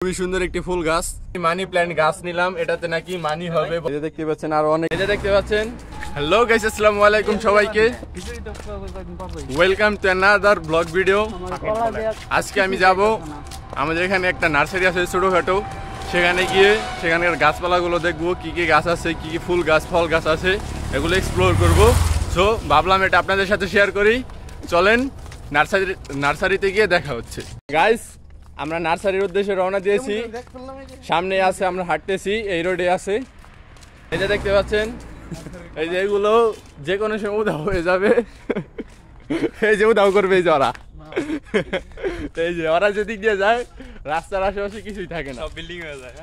খুবই সুন্দর একটি ফুল গাছ, মানি প্ল্যান্ট গাছ নিলাম। এটাতে নাকি মানি হবে। দেখতে পাচ্ছেন আর অনেক, দেখতে পাচ্ছেন। হ্যালো গাইস, আসসালামু আলাইকুম সবাইকে, welcome to another blog video. আজকে আমি যাব, আমাদের এখানে একটা নার্সারি আছে ছোটখাটো, সেখানে গিয়ে সেখানকার গাছপালাগুলো দেখবো, কি কি গাছ আছে, কি কি ফুল গাছ ফল গাছ আছে, এগুলো এক্সপ্লোর করব। সো ভাবলাম এটা আপনাদের সাথে শেয়ার করি। চলেন নার্সারিতে গিয়ে দেখা হচ্ছে। গাইস, আমরা নার্সারির উদ্দেশ্যে রওনা দিয়েছি। সামনে আছে, আমরা হাঁটতেছি, এই রোডে আছে। এই যে দেখতে পাচ্ছেন, এই যে এগুলো যে কোনো সময় উধাও হয়ে যাবে। এই যে উধাও করবে এই যে ওরা, এই যে ওরা যেদিক দিয়ে যায় রাস্তার আশেপাশে কিছুই থাকে না, বিল্ডিং হয়ে যায়।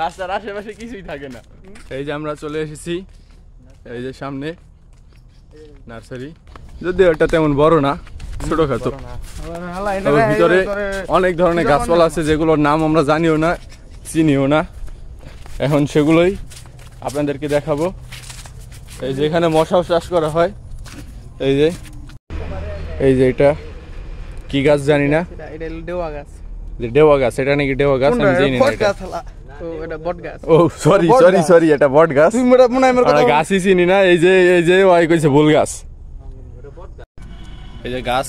রাস্তার আশেপাশে কিছুই থাকে না। এই যে আমরা চলে এসেছি, এই যে সামনে নার্সারি, যদিও এটা তেমন বড় না, ছোটখাটো। ভিতরে অনেক ধরনের গাছপালা আছে যেগুলোর নাম আমরা জানিও না, চিনিও না। এখন সেগুলোই আপনাদেরকে দেখাবো। এই যে এখানে মশাও চাষ করা হয়। এই যে এটা কি গাছ জানি না, ডেওয়া গাছ। এটা নাকি ডেওয়া গাছ, আমি জানি না। ও সরি সরি সরি, এটা বট গাছ, গাছই চিনি না। এই যে ওই কইছে ভুল গাছ। এই যে গাছ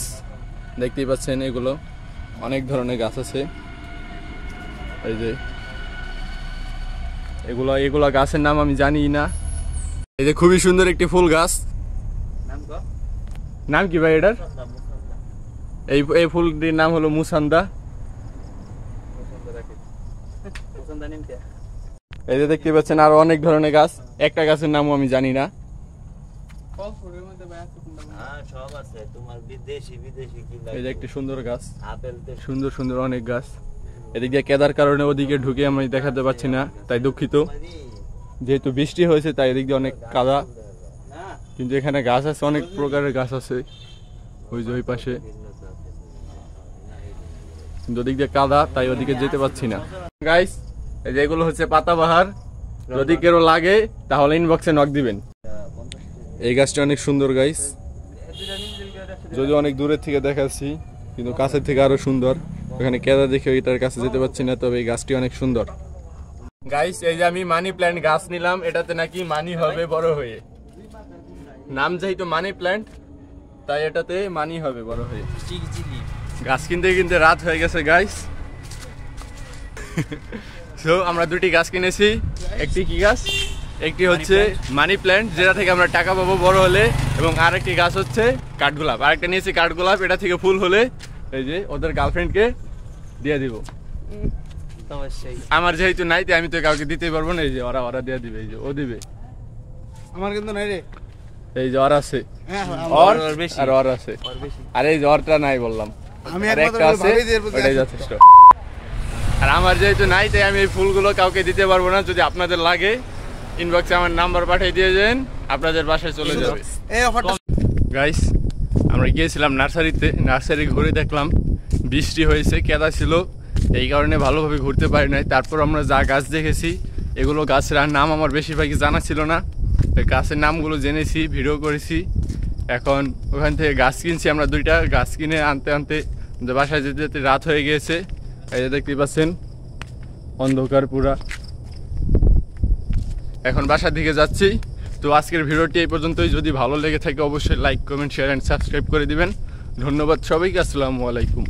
দেখতেই পাচ্ছেন, এগুলো অনেক ধরনের গাছ আছে। এই যে এগুলো গাছের নাম আমি জানি না। এই যে খুবই সুন্দর একটি ফুল গাছ, নাম কি ভাই এটার? এই ফুলটির নাম হলো মুসান্দা। এই যে দেখতে পাচ্ছেন আরো অনেক ধরনের গাছ, একটা গাছের নামও আমি জানি না। এই যে একটি সুন্দর গাছ, সুন্দর সুন্দর অনেক গাছ। এদিক দিয়ে কেদার কারণে ওদিকে ঢুকে আমি দেখাতে পাচ্ছি না, তাই দুঃখিত। যেহেতু বৃষ্টি হয়েছে তাই এদিক দিয়ে অনেক কাদা, কিন্তু এখানে গাছ আছে, অনেক প্রকারের গাছ আছে। ওই যে ওই পাশে, কিন্তু ওদিক দিয়ে কাদা, তাই ওদিকে যেতে পারছি না। গাইস, এই যে এগুলো হচ্ছে পাতাবাহার, যদি কেউ লাগে তাহলে ইনবক্সে নক দিবেন। এই গাছটা অনেক সুন্দর গাইস, যদি অনেক দূরের থেকে দেখাচ্ছি, কিন্তু কাছের থেকে আরো সুন্দর। ওখানে কেদা দেখে এটার কাছে যেতে পারছি না, তবে এই গাছটি অনেক সুন্দর। গাইস, এই যে আমি মানি প্ল্যান্ট গাছ নিলাম, এটাতে নাকি মানি হবে বড় হয়ে। নাম যেহেতু মানি প্ল্যান্ট, তাই এটাতে মানি হবে বড় হয়ে। গাছ কিনতে কিনতে রাত হয়ে গেছে গাইস। সো আমরা দুটি গাছ কিনেছি। একটি কি গাছ? একটি হচ্ছে মানি প্ল্যান্ট, যেটা থেকে আমরা টাকা পাবো বড় হলে, এবং আরেকটি গাছ হচ্ছে কাঠগোলাপ। আরেকটা নিয়েছি কাঠগোলাপ, এটা থেকে ফুল হলে এই যে ওদের গার্লফ্রেন্ডকে দিয়ে দিব। আমার যেহেতু নাই, তাই আমি তো কাউকে দিতে পারবো না। এই যে ওরা দিয়ে দিবে, এই যে ও দিবে, আমার কিন্তু নাই রে। এই যে ওর আছে, আর ওর আছে, আর এই যে ওরটা নাই বললাম, একটা আছে, ওটাই যথেষ্ট। আর আমার যেহেতু নাই, তাই আমি এই ফুলগুলো কাউকে দিতে পারবো না। যদি আপনাদের লাগে ইনবক্সে আমার নাম্বার পাঠিয়ে দিয়ে যান, আপনাদের বাসায় চলে যাবে। গাইস, আমরা গিয়েছিলাম নার্সারিতে, নার্সারি ঘুরে দেখলাম বৃষ্টি হয়েছে, কেদা ছিল, এই কারণে ভালোভাবে ঘুরতে পারি নাই। তারপর আমরা যা গাছ দেখেছি, এগুলো গাছের নাম আমার বেশিরভাগই জানা ছিল না। গাছের নামগুলো জেনেছি, ভিডিও করেছি। এখন ওখান থেকে গাছ কিনছি আমরা, দুইটা গাছ কিনে আনতে আনতে বাসায় যেতে যেতে রাত হয়ে গিয়েছে। এই যে দেখতে পাচ্ছেন অন্ধকার পুরা। এখন বাসার দিকে যাচ্ছি। তো আজকের ভিডিওটি এই পর্যন্তই। যদি ভালো লেগে থাকে অবশ্যই like, comment, share and subscribe করে দিবেন। ধন্যবাদ সবাইকে, আসসালামু আলাইকুম।